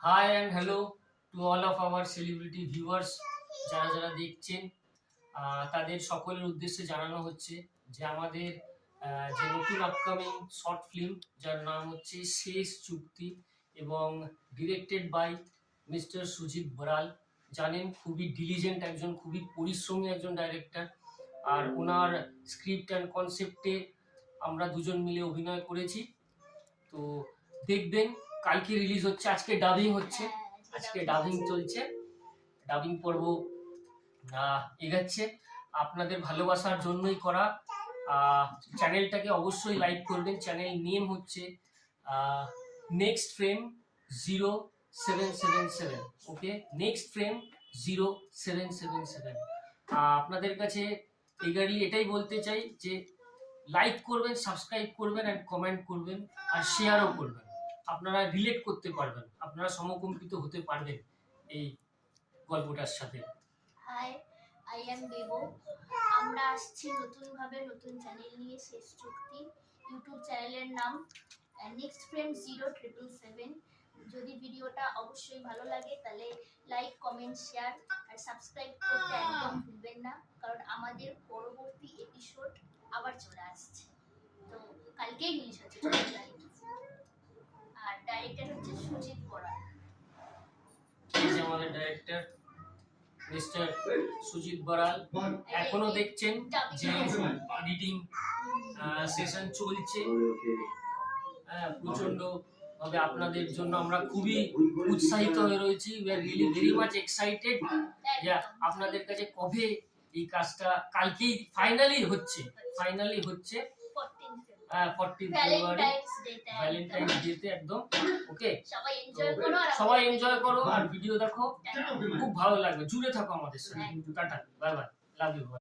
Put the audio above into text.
High and hello to all of our celebrity viewers, যারা যারা দেখছেন তাদের সকলের উদ্দেশ্যে জানানো হচ্ছে যে আমাদের যে নতুন আপকামিং শর্ট ফিল্ম যার নাম হচ্ছে শেষ চুক্তি এবং directed by mister Sujit Boral. জানেন খুবই ডিলিজেন্ট একজন, খুবই পরিশ্রমী একজন ডাইরেক্টর। আর ওনার স্ক্রিপ্ট অ্যান্ড কনসেপ্টে আমরা দুজন মিলে অভিনয় করেছি। তো দেখবেন, কালকে রিলিজ হচ্ছে, আজকে ডাবিং হচ্ছে, আজকে ডাবিং চলছে, ডাবিং পর্ব এগাচ্ছে। আপনাদের ভালোবাসার জন্যই করা। চ্যানেলটাকে অবশ্যই লাইক করবেন। চ্যানেল নেম হচ্ছে নেক্সট ফ্রেম 0777। ওকে, নেক্সট ফ্রেম 0777। আপনাদের কাছে এগারলি এটাই বলতে চাই যে লাইক করবেন, সাবস্ক্রাইব করবেন অ্যান্ড কমেন্ট করবেন আর শেয়ারও করবেন। আপনারা রিলেট করতে পারবেন, আপনারা সমকম্পিত হতে পারবেন এই গল্পটার সাথে। Hi, I am Bebo. আমরা আসছি নতুনভাবে, নতুন চ্যানেল নিয়ে, শেষ চুক্তি। ইউটিউব চ্যানেলের নাম নেক্সট ফ্রেম 0777। যদি ভিডিওটা অবশ্যই ভালো লাগে তাহলে লাইক, কমেন্ট, শেয়ার আর সাবস্ক্রাইব করতে একদম ভুলবেন না, কারণ আমাদের পরবর্তী এপিসোড আবার চলে আসছে। তো কালকেই রিলিজ হচ্ছে 12 তারিখ। আর ডাইরেক্টর হচ্ছে সুজিত বরাল। আমাদের ডাইরেক্টর মিস্টার সুজিত বরাল। এখনো দেখছেন যে এডিটিং সেশন চলছে। প্রচন্ড ভাবে আপনাদের জন্য আমরা খুবই উৎসাহিত হয়ে রয়েছি। We are really very much excited. আপনাদের কাছে কবে এই কাজটা, কালকেই ফাইনালি হচ্ছে 14 ফেব্রুয়ারি, ভ্যালেন্টাইন্স ডেতে একদম। ওকে, সবাই এনজয় করো আর ভিডিও দেখো, খুব ভালো লাগবে। জুড়ে থাকো আমাদের সাথে। Tata, bye bye, love you.